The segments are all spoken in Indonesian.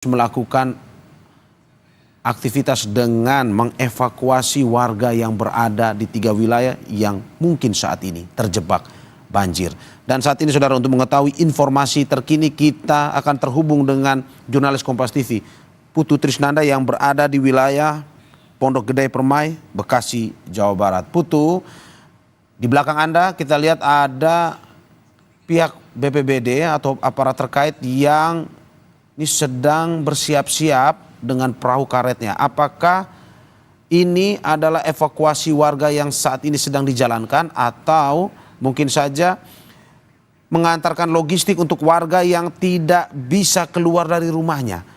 melakukan aktivitas dengan mengevakuasi warga yang berada di 3 wilayah yang mungkin saat ini terjebak banjir. Dan saat ini saudara, untuk mengetahui informasi terkini kita akan terhubung dengan jurnalis Kompas TV Putu Trisnanda yang berada di wilayah Pondok Gede Permai, Bekasi, Jawa Barat. Putu, di belakang Anda kita lihat ada pihak BPBD atau aparat terkait yang ini sedang bersiap-siap dengan perahu karetnya. Apakah ini adalah evakuasi warga yang saat ini sedang dijalankan atau mungkin saja mengantarkan logistik untuk warga yang tidak bisa keluar dari rumahnya?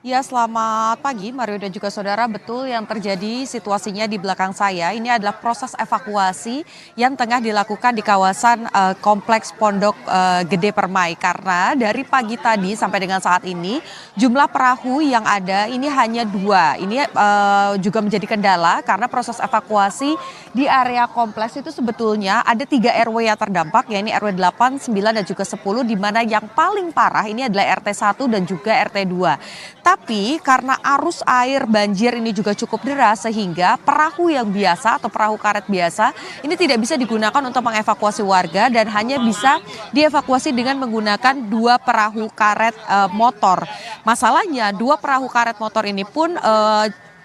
Ya, selamat pagi Mario dan juga saudara. Betul yang terjadi situasinya di belakang saya. Ini adalah proses evakuasi yang tengah dilakukan di kawasan Kompleks Pondok Gede Permai. Karena dari pagi tadi sampai dengan saat ini jumlah perahu yang ada ini hanya 2. Ini juga menjadi kendala karena proses evakuasi di area kompleks itu sebetulnya ada 3 RW yang terdampak, yakni RW 8, 9 dan juga 10, di mana yang paling parah ini adalah RT 1 dan juga RT 2. Tapi karena arus air banjir ini juga cukup deras sehingga perahu yang biasa atau perahu karet biasa ini tidak bisa digunakan untuk mengevakuasi warga dan hanya bisa dievakuasi dengan menggunakan 2 perahu karet motor. Masalahnya 2 perahu karet motor ini pun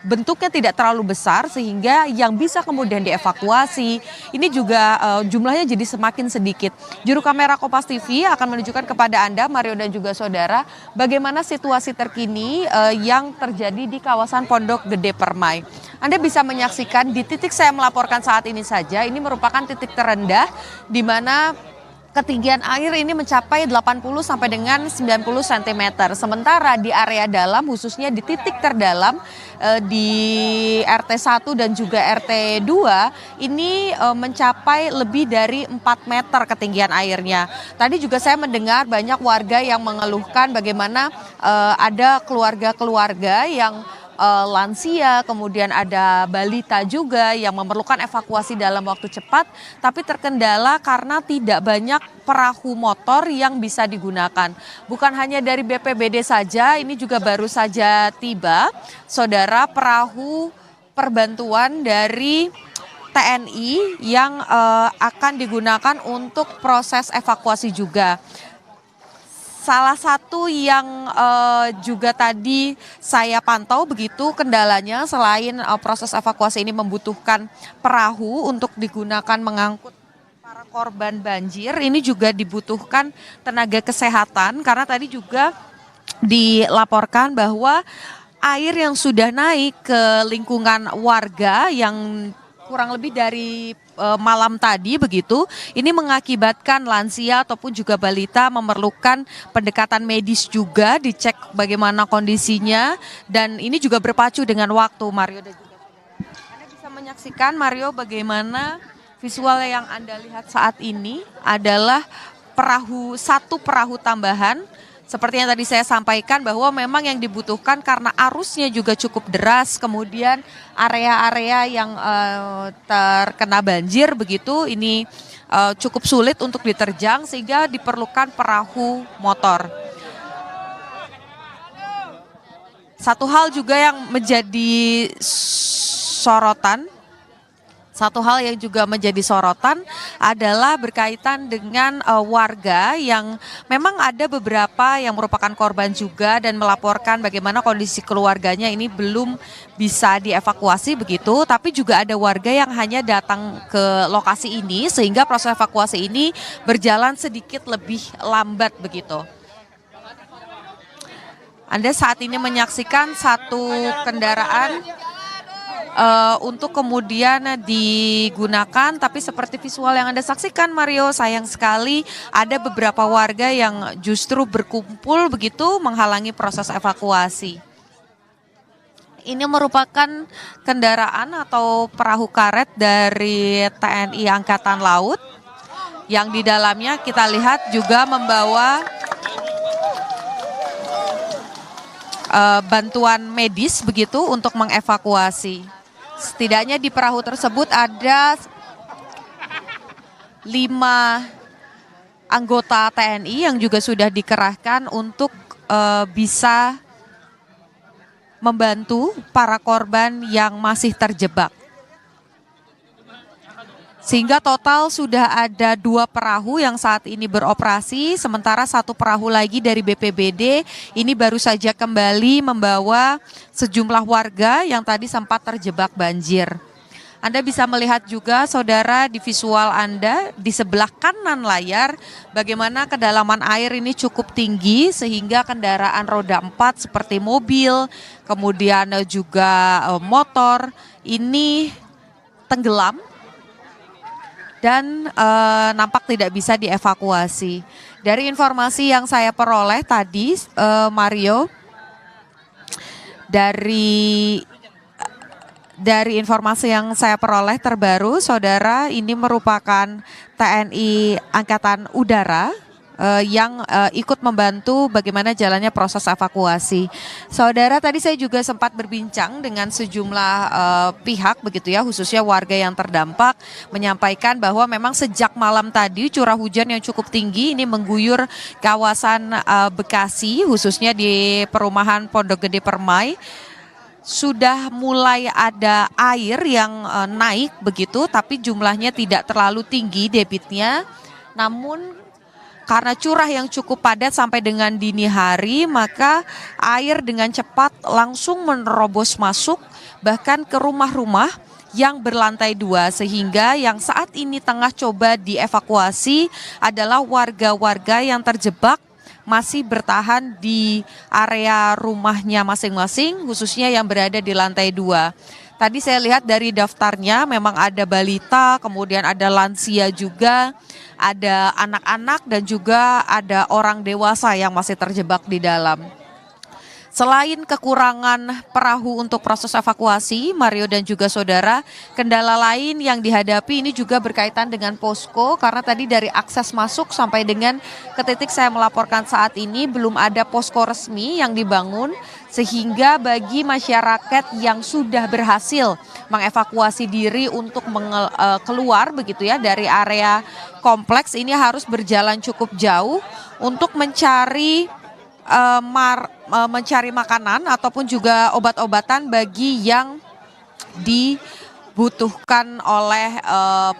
bentuknya tidak terlalu besar sehingga yang bisa kemudian dievakuasi ini juga jumlahnya jadi semakin sedikit. Juru kamera Kompas TV akan menunjukkan kepada Anda, Mario dan juga saudara, bagaimana situasi terkini yang terjadi di kawasan Pondok Gede Permai. Anda bisa menyaksikan di titik saya melaporkan saat ini saja, ini merupakan titik terendah di mana ketinggian air ini mencapai 80 sampai dengan 90 cm. Sementara di area dalam, khususnya di titik terdalam di RT 1 dan juga RT 2 ini mencapai lebih dari 4 meter ketinggian airnya. Tadi juga saya mendengar banyak warga yang mengeluhkan bagaimana ada keluarga-keluarga yang lansia, kemudian ada balita juga yang memerlukan evakuasi dalam waktu cepat, tapi terkendala karena tidak banyak perahu motor yang bisa digunakan. Bukan hanya dari BPBD saja, ini juga baru saja tiba, saudara, perahu perbantuan dari TNI yang akan digunakan untuk proses evakuasi juga. Salah satu yang juga tadi saya pantau begitu kendalanya, selain proses evakuasi ini membutuhkan perahu untuk digunakan mengangkut para korban banjir, ini juga dibutuhkan tenaga kesehatan karena tadi juga dilaporkan bahwa air yang sudah naik ke lingkungan warga yang kurang lebih dari malam tadi begitu, ini mengakibatkan lansia ataupun juga balita memerlukan pendekatan medis juga, dicek bagaimana kondisinya, dan ini juga berpacu dengan waktu, Mario dan juga saudara. Anda bisa menyaksikan, Mario, bagaimana visual yang Anda lihat saat ini adalah satu perahu tambahan. Seperti yang tadi saya sampaikan bahwa memang yang dibutuhkan karena arusnya juga cukup deras, kemudian area-area yang terkena banjir begitu ini cukup sulit untuk diterjang sehingga diperlukan perahu motor. Satu hal juga yang menjadi sorotan, adalah berkaitan dengan warga yang memang ada beberapa yang merupakan korban juga dan melaporkan bagaimana kondisi keluarganya ini belum bisa dievakuasi begitu, tapi juga ada warga yang hanya datang ke lokasi ini sehingga proses evakuasi ini berjalan sedikit lebih lambat begitu. Anda saat ini menyaksikan satu kendaraan untuk kemudian digunakan, tapi seperti visual yang Anda saksikan, Mario, sayang sekali ada beberapa warga yang justru berkumpul begitu menghalangi proses evakuasi. Ini merupakan kendaraan atau perahu karet dari TNI Angkatan Laut yang di dalamnya kita lihat juga membawa bantuan medis begitu untuk mengevakuasi. Setidaknya di perahu tersebut ada 5 anggota TNI yang juga sudah dikerahkan untuk bisa membantu para korban yang masih terjebak. Sehingga total sudah ada 2 perahu yang saat ini beroperasi, sementara 1 perahu lagi dari BPBD ini baru saja kembali membawa sejumlah warga yang tadi sempat terjebak banjir. Anda bisa melihat juga saudara di visual Anda di sebelah kanan layar bagaimana kedalaman air ini cukup tinggi sehingga kendaraan roda 4 seperti mobil, kemudian juga motor ini tenggelam dan nampak tidak bisa dievakuasi. Dari informasi yang saya peroleh tadi, Mario, dari informasi yang saya peroleh terbaru, saudara, ini merupakan TNI Angkatan Udara yang ikut membantu bagaimana jalannya proses evakuasi. Saudara, tadi saya juga sempat berbincang dengan sejumlah pihak begitu ya, khususnya warga yang terdampak, menyampaikan bahwa memang sejak malam tadi curah hujan yang cukup tinggi ini mengguyur kawasan Bekasi, khususnya di perumahan Pondok Gede Permai. Sudah mulai ada air yang naik begitu, tapi jumlahnya tidak terlalu tinggi debitnya. Namun karena curah yang cukup padat sampai dengan dini hari, maka air dengan cepat langsung menerobos masuk bahkan ke rumah-rumah yang berlantai 2, sehingga yang saat ini tengah coba dievakuasi adalah warga-warga yang terjebak masih bertahan di area rumahnya masing-masing, khususnya yang berada di lantai 2. Tadi saya lihat dari daftarnya memang ada balita, kemudian ada lansia juga, ada anak-anak dan juga ada orang dewasa yang masih terjebak di dalam. Selain kekurangan perahu untuk proses evakuasi, Mario dan juga saudara, kendala lain yang dihadapi ini juga berkaitan dengan posko, karena tadi dari akses masuk sampai dengan ke titik saya melaporkan saat ini belum ada posko resmi yang dibangun, sehingga bagi masyarakat yang sudah berhasil mengevakuasi diri untuk keluar begitu ya dari area kompleks ini harus berjalan cukup jauh untuk mencari makanan ataupun juga obat-obatan bagi yang dibutuhkan oleh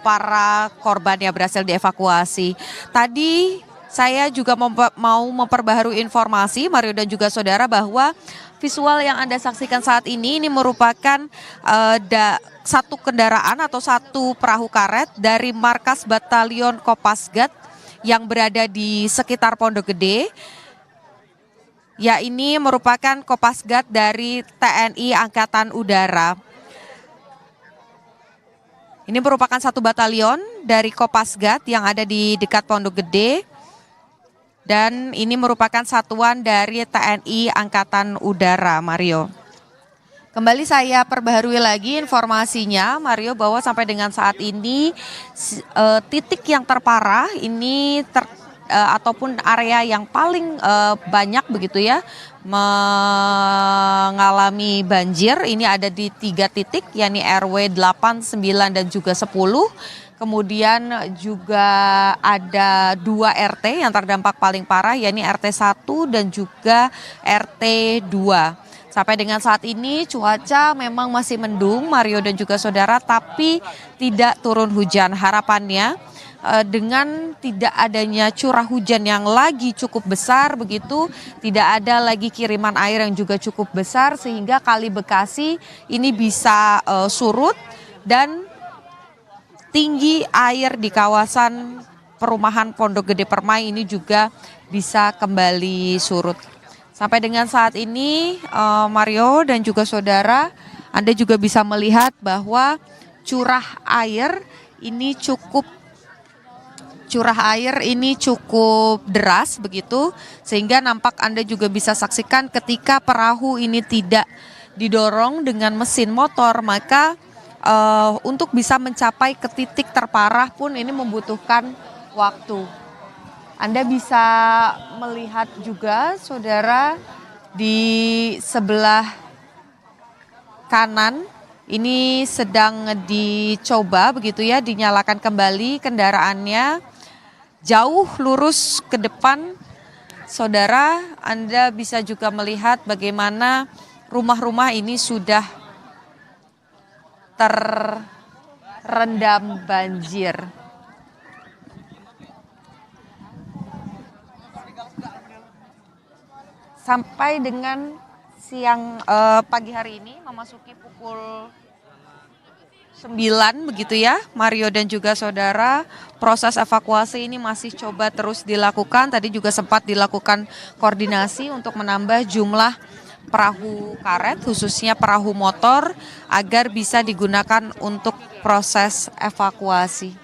para korban yang berhasil dievakuasi. Tadi saya juga mau memperbaharui informasi, Mario dan juga saudara, bahwa visual yang Anda saksikan saat ini merupakan satu kendaraan atau satu perahu karet dari markas Batalion Kopasgat yang berada di sekitar Pondok Gede. Ya, ini merupakan Kopasgat dari TNI Angkatan Udara. Ini merupakan satu batalion dari Kopasgat yang ada di dekat Pondok Gede. Dan ini merupakan satuan dari TNI Angkatan Udara, Mario. Kembali saya perbaharui lagi informasinya, Mario, bahwa sampai dengan saat ini titik yang terparah ini ataupun area yang paling banyak begitu ya mengalami banjir ini ada di 3 titik, yakni RW 8, 9 dan juga 10. Kemudian juga ada 2 RT yang terdampak paling parah, yakni RT 1 dan juga RT 2. Sampai dengan saat ini cuaca memang masih mendung, Mario dan juga saudara, tapi tidak turun hujan. Harapannya dengan tidak adanya curah hujan yang lagi cukup besar begitu, tidak ada lagi kiriman air yang juga cukup besar sehingga Kali Bekasi ini bisa surut dan tinggi air di kawasan perumahan Pondok Gede Permai ini juga bisa kembali surut. Sampai dengan saat ini Mario dan juga saudara, Anda juga bisa melihat bahwa curah air ini cukup deras begitu, sehingga nampak Anda juga bisa saksikan ketika perahu ini tidak didorong dengan mesin motor, maka untuk bisa mencapai ke titik terparah pun ini membutuhkan waktu. Anda bisa melihat juga saudara di sebelah kanan ini sedang dicoba begitu ya, dinyalakan kembali kendaraannya jauh lurus ke depan, saudara, Anda bisa juga melihat bagaimana rumah-rumah ini sudah terendam banjir. Sampai dengan pagi hari ini memasuki pukul 9 begitu ya, Mario dan juga saudara, proses evakuasi ini masih coba terus dilakukan. Tadi juga sempat dilakukan koordinasi untuk menambah jumlah perahu karet, khususnya perahu motor, agar bisa digunakan untuk proses evakuasi.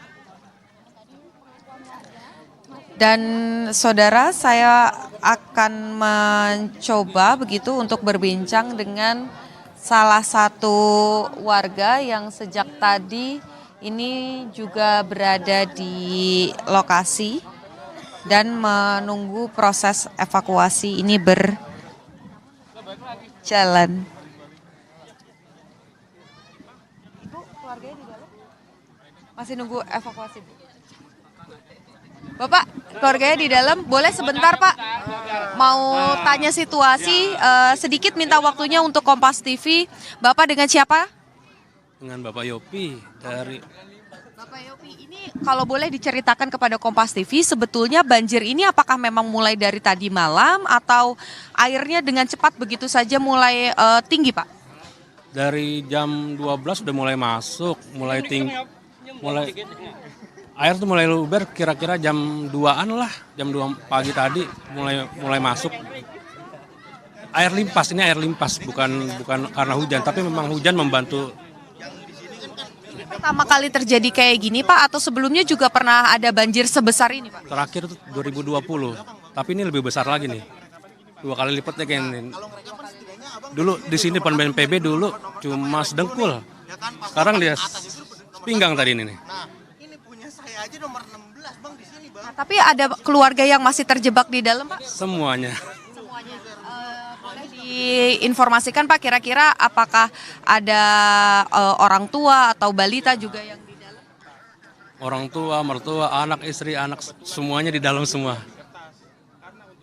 Dan saudara, saya akan mencoba begitu untuk berbincang dengan salah satu warga yang sejak tadi ini juga berada di lokasi dan menunggu proses evakuasi ini berjalan. Ibu, keluarganya di dalam? Masih nunggu evakuasi, Bu? Bapak, keluarganya di dalam, boleh sebentar Pak? Mau tanya situasi, sedikit minta waktunya untuk Kompas TV. Bapak dengan siapa? Dengan Bapak Yopi dari... Bapak Yopi, ini kalau boleh diceritakan kepada Kompas TV, sebetulnya banjir ini apakah memang mulai dari tadi malam atau airnya dengan cepat begitu saja mulai tinggi Pak? Dari jam 12 udah mulai masuk, mulai tinggi, air tuh mulai luber kira-kira jam 2-an lah, jam 2 pagi tadi mulai masuk. Air limpas, bukan karena hujan, tapi memang hujan membantu. Pertama kali terjadi kayak gini Pak, atau sebelumnya juga pernah ada banjir sebesar ini Pak? Terakhir tuh 2020, tapi ini lebih besar lagi nih. 2 kali lipatnya kayak ini. Dulu di sini BNPB dulu cuma sedengkul. Sekarang dia pinggang tadi ini nih. Aja nomor 16 Bang di sini Bang. Nah, tapi ada keluarga yang masih terjebak di dalam Pak? Semuanya. Boleh diinformasikan Pak, kira-kira apakah ada orang tua atau balita juga yang di dalam? Orang tua, mertua, anak, istri, anak semuanya di dalam semua.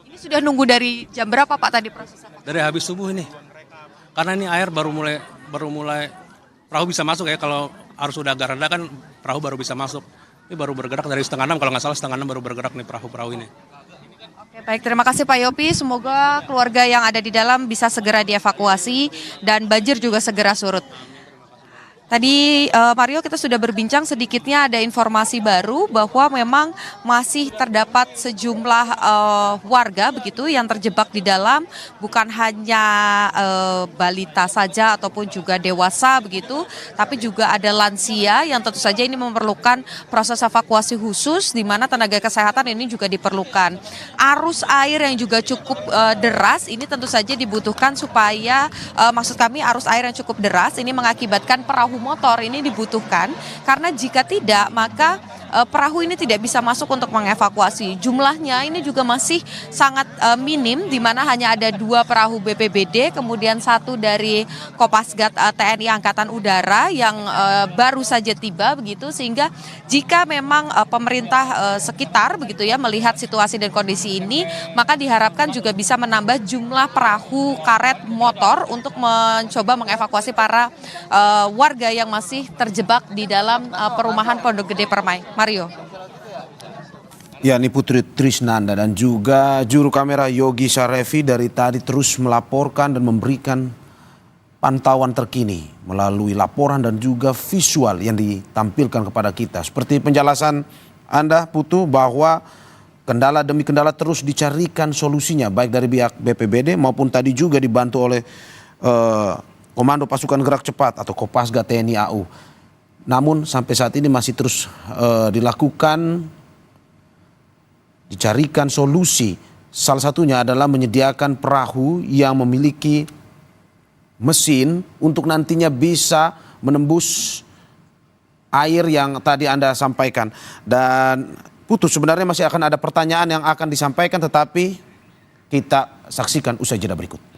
Ini sudah nunggu dari jam berapa Pak tadi prosesnya? Dari habis subuh ini. Karena ini air baru mulai perahu bisa masuk ya, kalau arus udah agak reda kan perahu baru bisa masuk. Ini baru bergerak dari 5:30, kalau nggak salah 5:30 baru bergerak nih perahu-perahu ini. Oke, baik, terima kasih Pak Yopi. Semoga keluarga yang ada di dalam bisa segera dievakuasi dan banjir juga segera surut. Tadi Mario, kita sudah berbincang, sedikitnya ada informasi baru bahwa memang masih terdapat sejumlah warga begitu yang terjebak di dalam, bukan hanya balita saja ataupun juga dewasa begitu, tapi juga ada lansia yang tentu saja ini memerlukan proses evakuasi khusus di mana tenaga kesehatan ini juga diperlukan. Arus air yang juga cukup deras ini tentu saja dibutuhkan supaya maksud kami arus air yang cukup deras ini mengakibatkan perahu motor ini dibutuhkan, karena jika tidak maka perahu ini tidak bisa masuk untuk mengevakuasi. Jumlahnya ini juga masih sangat minim, di mana hanya ada 2 perahu BPBD, kemudian 1 dari Kopasgat TNI Angkatan Udara yang baru saja tiba begitu, sehingga jika memang pemerintah sekitar begitu ya melihat situasi dan kondisi ini, maka diharapkan juga bisa menambah jumlah perahu karet motor untuk mencoba mengevakuasi para warga yang masih terjebak di dalam perumahan Pondok Gede Permai. Mario. Ya, ini Putri Trisnanda dan juga juru kamera Yogi Sarevi dari tadi terus melaporkan dan memberikan pantauan terkini melalui laporan dan juga visual yang ditampilkan kepada kita. Seperti penjelasan Anda, Putu, bahwa kendala demi kendala terus dicarikan solusinya, baik dari pihak BPBD maupun tadi juga dibantu oleh Komando Pasukan Gerak Cepat atau Kopasgat TNI AU. Namun sampai saat ini masih terus dicarikan solusi. Salah satunya adalah menyediakan perahu yang memiliki mesin untuk nantinya bisa menembus air yang tadi Anda sampaikan. Dan Putu, sebenarnya masih akan ada pertanyaan yang akan disampaikan, tetapi kita saksikan usai jeda berikut.